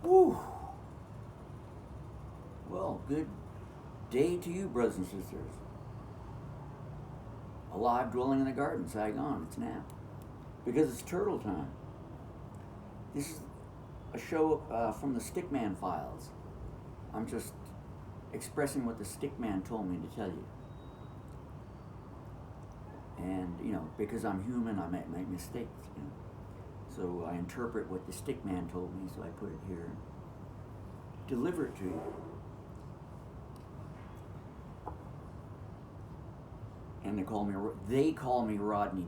Whew. Well, good day to you, brothers and sisters. Alive, dwelling in the garden, Saigon, it's now. Because it's turtle time. This is a show from the Stickman Files. I'm just expressing what the Stickman told me to tell you. And, you know, because I'm human, I might make mistakes, you know. So I interpret what the Stickman told me, so I put it here and deliver it to you. And they call me Rodney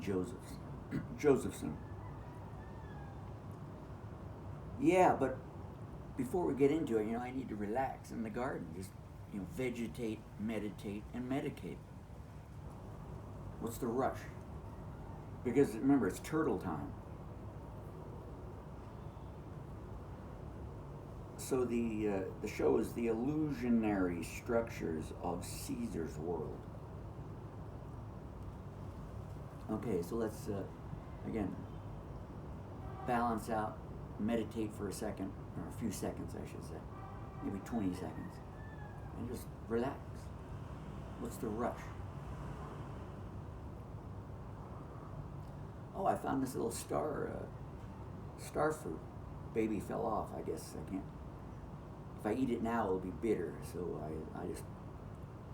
Josephson. Yeah, but before we get into it, you know, I need to relax in the garden. Just, you know, vegetate, meditate, and medicate. What's the rush? Because remember, it's turtle time. So the show is the illusionary structures of Caesar's world. Okay, so let's, again, balance out, meditate for a second, or a few seconds, I should say, maybe 20 seconds, and just relax. What's the rush? Oh, I found this little star fruit. Baby fell off, I guess. I can't. If I eat it now, it'll be bitter, so I just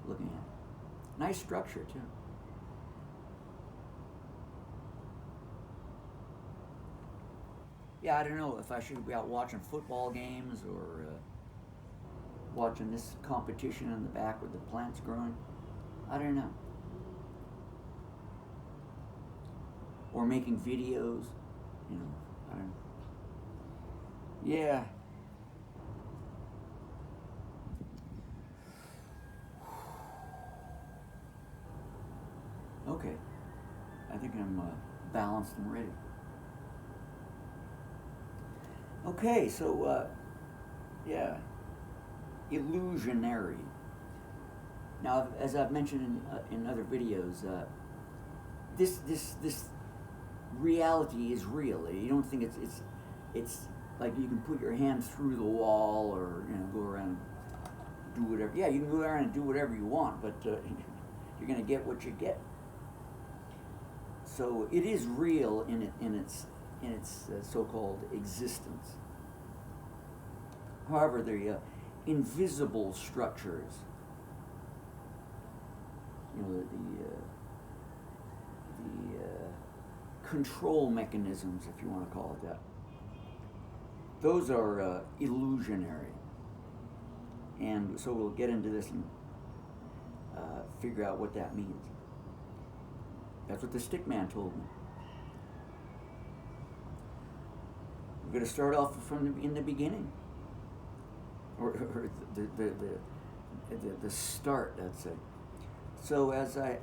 looking at it. Nice structure, too. Yeah, I don't know if I should be out watching football games or watching this competition in the back with the plants growing. I don't know. Or making videos, you know, I don't know. Yeah. Okay. I think I'm balanced and ready. Okay, so, yeah, illusionary. Now, as I've mentioned in other videos, this reality is real. You don't think it's like you can put your hand through the wall or, you know, go around and do whatever. Yeah, you can go around and do whatever you want, but you're going to get what you get. So it is real in its so-called existence. However, the invisible structures, you know, the control mechanisms, if you want to call it that, those are illusionary. And so we'll get into this and figure out what that means. That's what the Stickman told me. We're going to start off in the beginning, or the start, let's say. So as I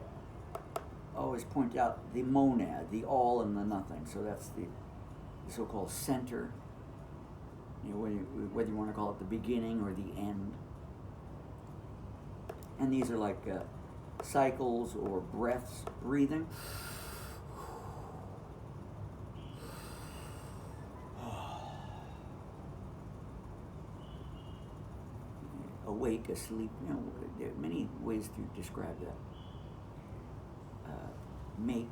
always point out, the monad, the all and the nothing. So that's the so-called center. You know, whether you want to call it the beginning or the end. And these are like cycles or breaths, breathing. Awake, asleep, you know, there are many ways to describe that. Make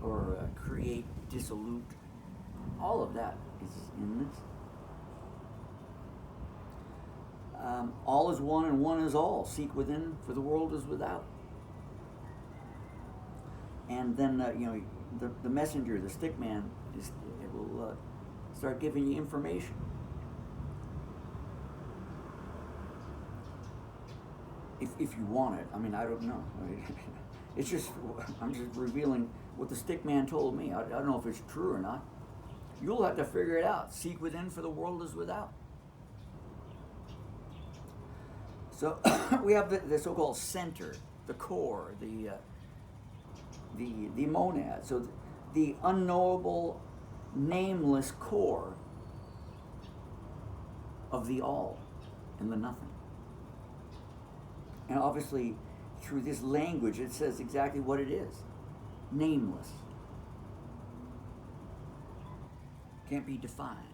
or create, dissolute, all of that is in this. All is one and one is all. Seek within, for the world is without. And then, you know, the messenger, the stickman, it will start giving you information. If you want it. I mean, I don't know. It's just, I'm just revealing what the stickman told me. I don't know if it's true or not. You'll have to figure it out. Seek within, for the world is without. So we have the so-called center, the core, the monad. So the unknowable, nameless core of the all and the nothing. And obviously, through this language, it says exactly what it is. Nameless. Can't be defined.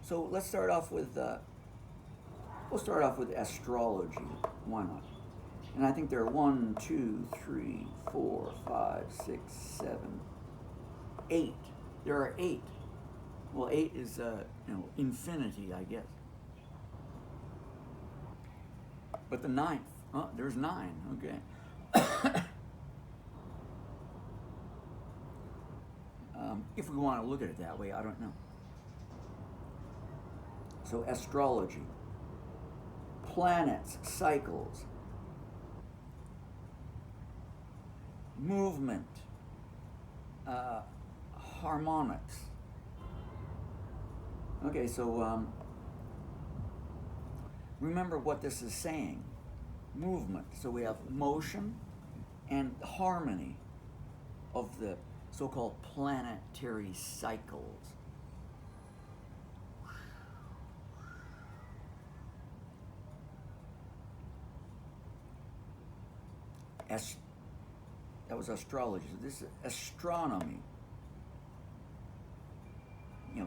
So let's start off with we'll start off with astrology. Why not? And I think there are 1, 2, 3, 4, 5, 6, 7, 8. There are 8. Well, 8 is infinity, I guess. But the 9th, there's 9. Okay. If we want to look at it that way, I don't know. So astrology, planets, cycles, movement, harmonics. Okay, so remember what this is saying. Movement. So we have motion and harmony of the so-called planetary cycles. That was astrology. So this is astronomy.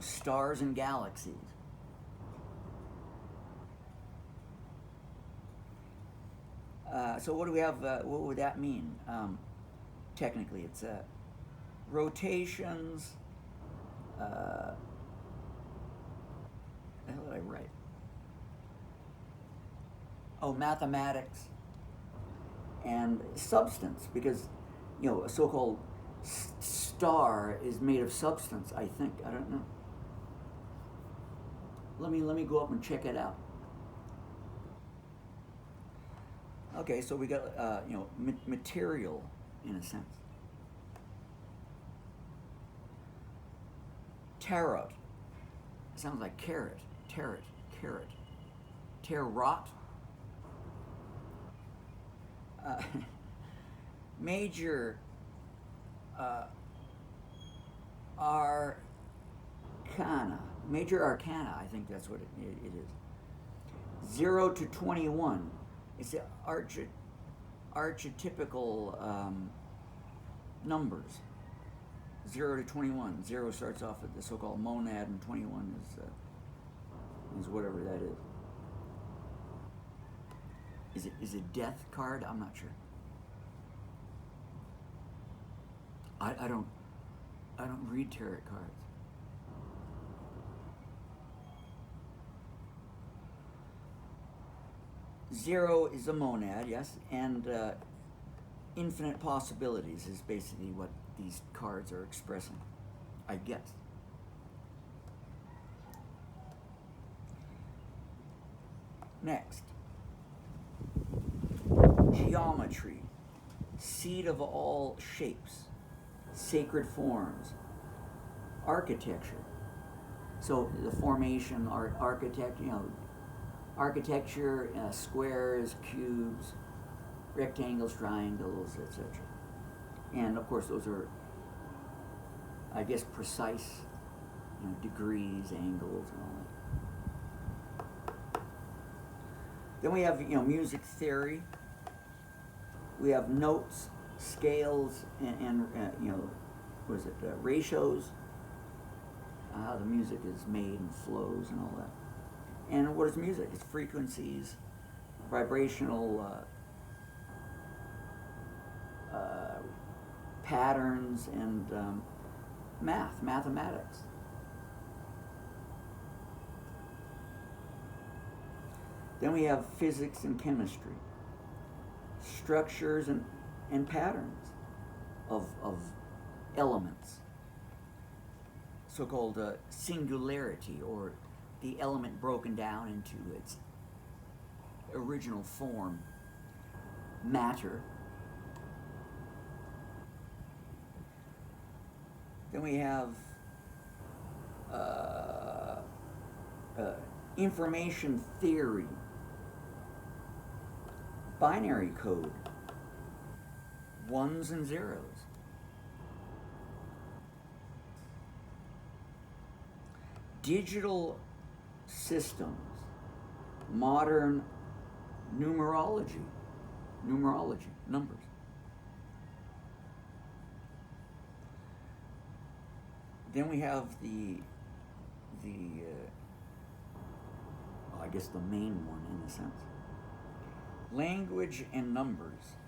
Stars and galaxies. So what do we have? What would that mean? Technically, it's rotations. The hell did I write? Oh, mathematics and substance, because a so-called star is made of substance. I think, I don't know. Let me go up and check it out. Okay, so we got material in a sense. Tarot. Sounds like carrot. Tarot. Tarot. Major Arcana. Major Arcana, I think that's what it is. 0 to 21. It's the archetypical numbers. 0 to 21. 0 starts off at the so-called monad, and 21 is whatever that is. Is it death card? I'm not sure. I don't read tarot cards. Zero is a monad, yes, and infinite possibilities is basically what these cards are expressing, I guess. Next, geometry, seed of all shapes, sacred forms, architecture. So the formation, architecture, squares, cubes, rectangles, triangles, etc. And of course, those are, I guess, precise, degrees, angles, and all that. Then we have, music theory. We have notes, scales, and ratios. How the music is made and flows and all that. And what is music? It's frequencies, vibrational patterns, and mathematics. Then we have physics and chemistry, structures and patterns of elements, so-called singularity, or the element broken down into its original form, matter. Then we have information theory, binary code, ones and zeros. Digital systems, modern numerology, numbers. Then we have the I guess the main one in a sense. Language and numbers.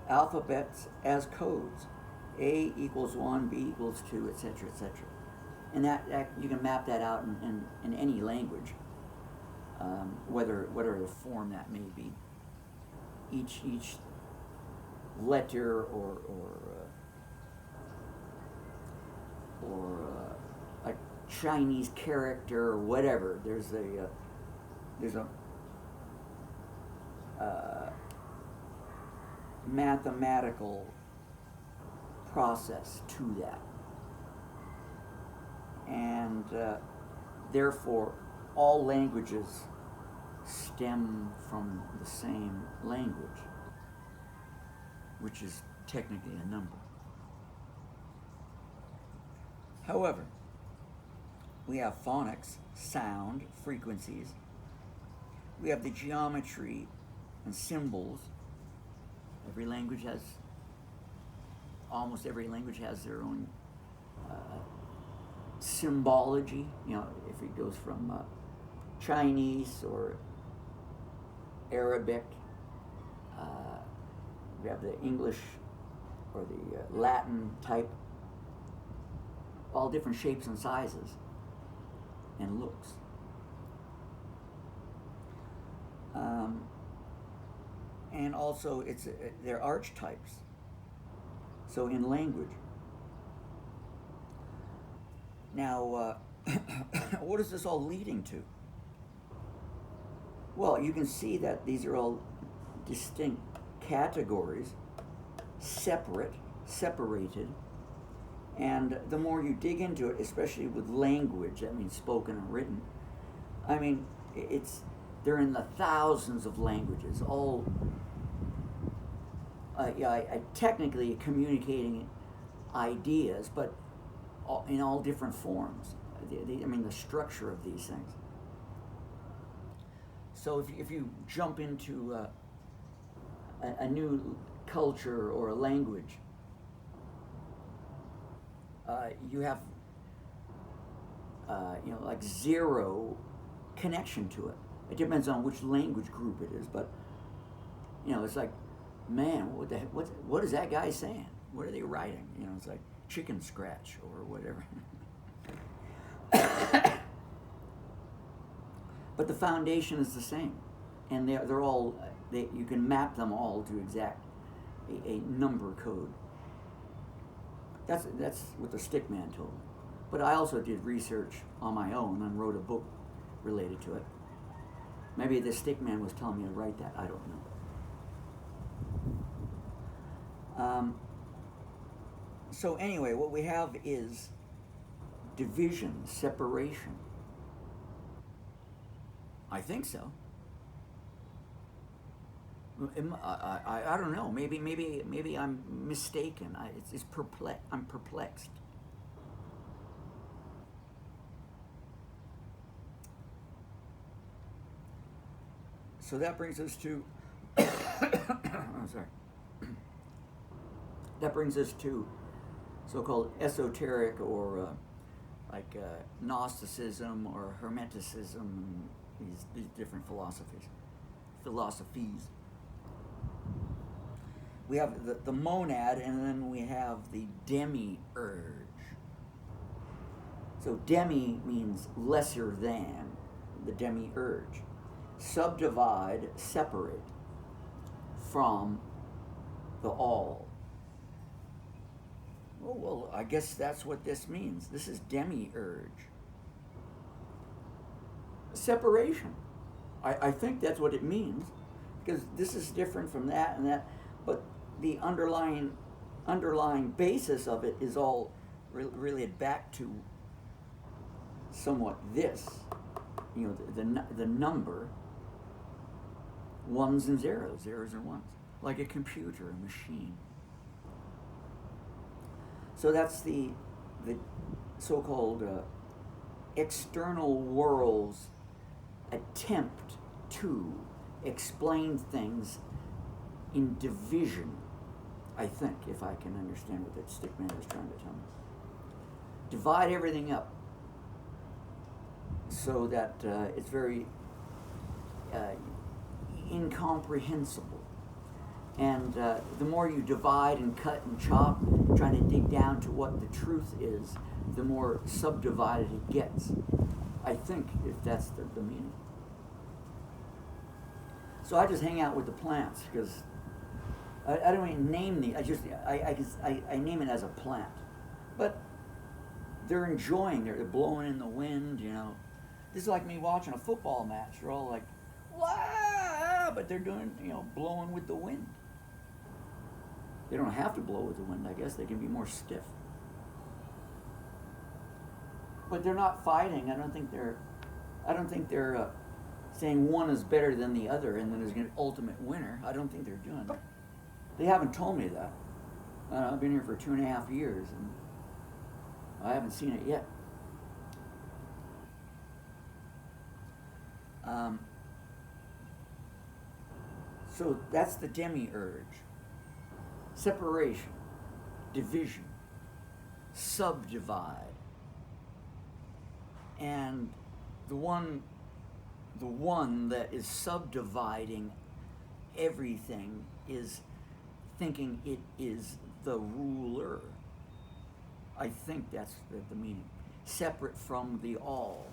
Alphabets as codes. A equals 1, B equals 2, etc., etc. And that you can map that out in any language, whatever form that may be. Each letter or a Chinese character or whatever. There's a mathematical process to that, and therefore all languages stem from the same language, which is technically a number. However, we have phonics, sound, frequencies. We have the geometry and symbols. Almost every language has their own symbology. You know, if it goes from Chinese or Arabic, we have the English or the Latin type, all different shapes and sizes and looks. And also, they're archetypes. So in language. Now, what is this all leading to? Well, you can see that these are all distinct categories, separated, and the more you dig into it, especially with language, that means spoken and written, I mean, they're in the thousands of languages, all technically communicating ideas, but in all different forms. The structure of these things. So if you jump into a new culture or a language, you have like zero connection to it. It depends on which language group it is, but it's like, man, what is that guy saying? What are they writing? It's like chicken scratch or whatever. But the foundation is the same, and they're all you can map them all to exact a number code. That's what the Stickman told me. But I also did research on my own and wrote a book related to it. Maybe the Stickman was telling me to write that. I don't know. So anyway, what we have is division, separation. I think so. I don't know. Maybe I'm mistaken. I'm perplexed. So that brings us to. I'm sorry. That brings us to so-called esoteric or Gnosticism or Hermeticism, and these different philosophies. We have the monad, and then we have the Demiurge. So demi means lesser than, the Demiurge. Subdivide, separate from the all. Oh, well, I guess that's what this means. This is Demiurge. Separation. I think that's what it means, because this is different from that and that, but the underlying basis of it is all related back to somewhat this, the number, ones and zeros and ones, like a computer, a machine. So that's the so-called external world's attempt to explain things in division, I think, if I can understand what that Stickman is trying to tell me. Divide everything up so that it's very incomprehensible. And the more you divide and cut and chop, trying to dig down to what the truth is, the more subdivided it gets. I think, if that's the meaning. So I just hang out with the plants because I don't even name the. I name it as a plant, but they're enjoying. They're blowing in the wind. You know, this is like me watching a football match. They're all like, "Wah!" But they're doing, blowing with the wind. They don't have to blow with the wind. I guess they can be more stiff. But they're not fighting. I don't think they're saying one is better than the other and then there's an ultimate winner. I don't think they're doing that. They haven't told me that. I've been here for 2.5 years and I haven't seen it yet. So that's the Demiurge. Separation, division, subdivide. And the one that is subdividing everything is thinking it is the ruler. I think that's the meaning. Separate from the all,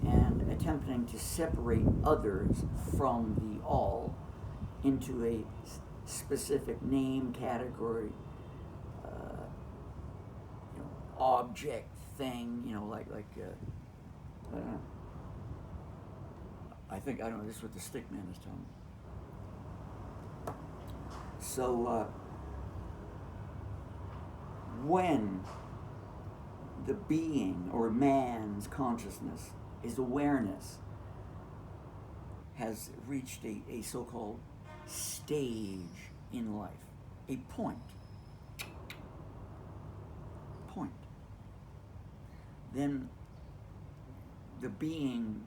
and attempting to separate others from the all into a specific name, category, object, thing, like I don't know. I don't know, this is what the Stickman is telling me. So, when the being or man's consciousness, his awareness, has reached a so-called stage in life, a point, then the being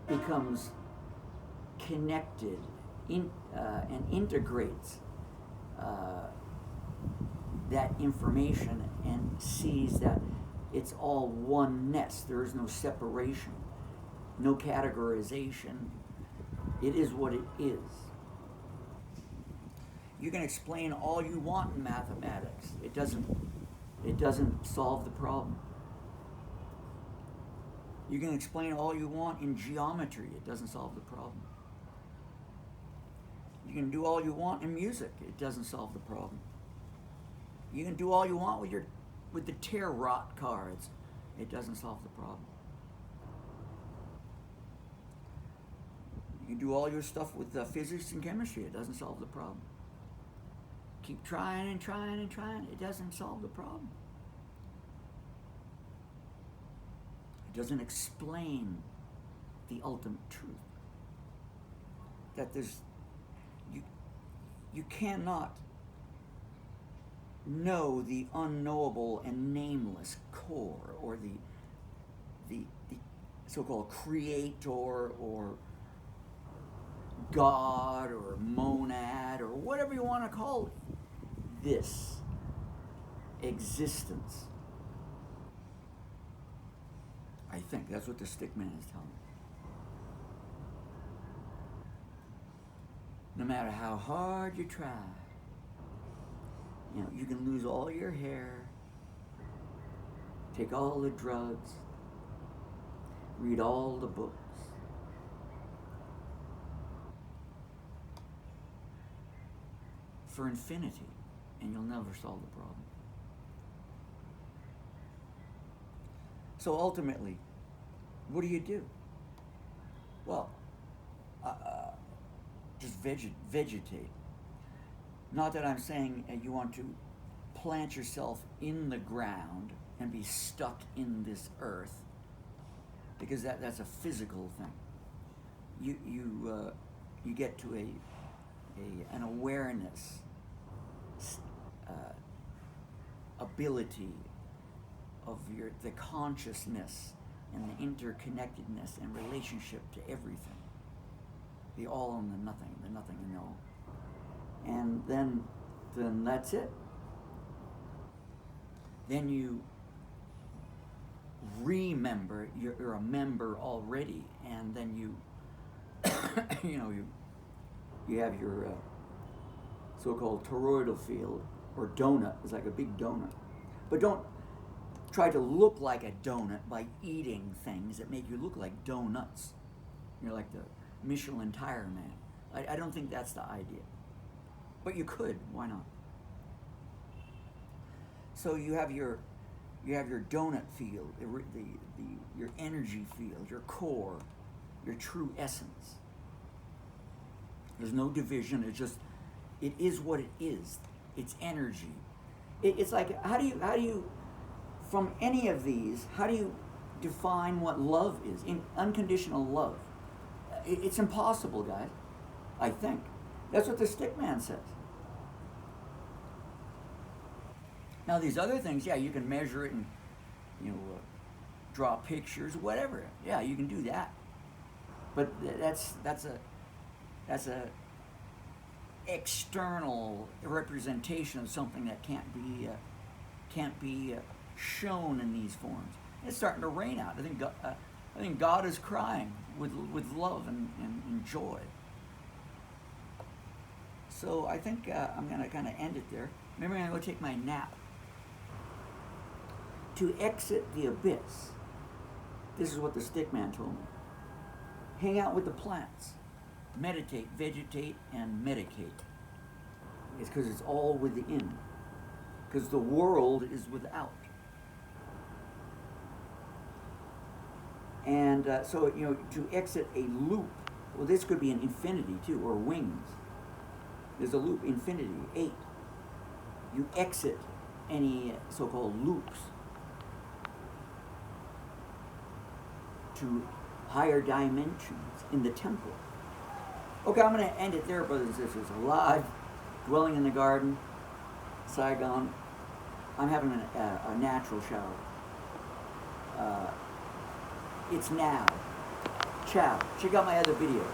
becomes connected and integrates that information and sees that it's all oneness. There is no separation, no categorization. It is what it is. You can explain all you want in mathematics. It doesn't solve the problem. You can explain all you want in geometry. It doesn't solve the problem. You can do all you want in music. It doesn't solve the problem. You can do all you want with the tarot cards. It doesn't solve the problem. You can do all your stuff with physics and chemistry. It doesn't solve the problem. Keep trying and trying and trying. It doesn't solve the problem. It doesn't explain the ultimate truth. That you cannot know the unknowable and nameless core, or the so-called creator or God or monad or whatever you want to call it. This existence. I think that's what the Stickman is telling me. No matter how hard you try, you can lose all your hair, take all the drugs, read all the books. For infinity, and you'll never solve the problem. So ultimately, what do you do? Well, just vegetate. Not that I'm saying you want to plant yourself in the ground and be stuck in this earth, because that's a physical thing. You get to an awareness, ability of the consciousness and the interconnectedness and relationship to everything, the all and the nothing and all. And then that's it. Then you remember. You're a member already, and then you, you have your so-called toroidal field, or donut. It's like a big donut, but don't try to look like a donut by eating things that make you look like donuts. You're like the Michelin tire man. I don't think that's the idea. But you could, why not? So you have your donut field, your energy field, your core, your true essence. There's no division. It is what it is. It's energy. It's like, how do you, from any of these, how do you define what love is? Unconditional love. It's impossible, guys. I think. That's what the Stickman says. Now these other things, yeah, you can measure it and, draw pictures, whatever. Yeah, you can do that. But that's a external representation of something that can't be shown in these forms. It's starting to rain out. I think God is crying with love and joy. So I think I'm going to kind of end it there. Maybe I'm going to go take my nap. To exit the abyss, this is what the Stickman told me. Hang out with the plants. Meditate, vegetate, and medicate. It's because it's all within. Because the world is without. And so, to exit a loop, well, this could be an infinity too, or wings. There's a loop, infinity, 8. You exit any so-called loops to higher dimensions in the temple. Okay, I'm going to end it there, brothers and sisters. Alive, dwelling in the garden, Saigon. I'm having a natural shower. It's now. Ciao. Check out my other videos.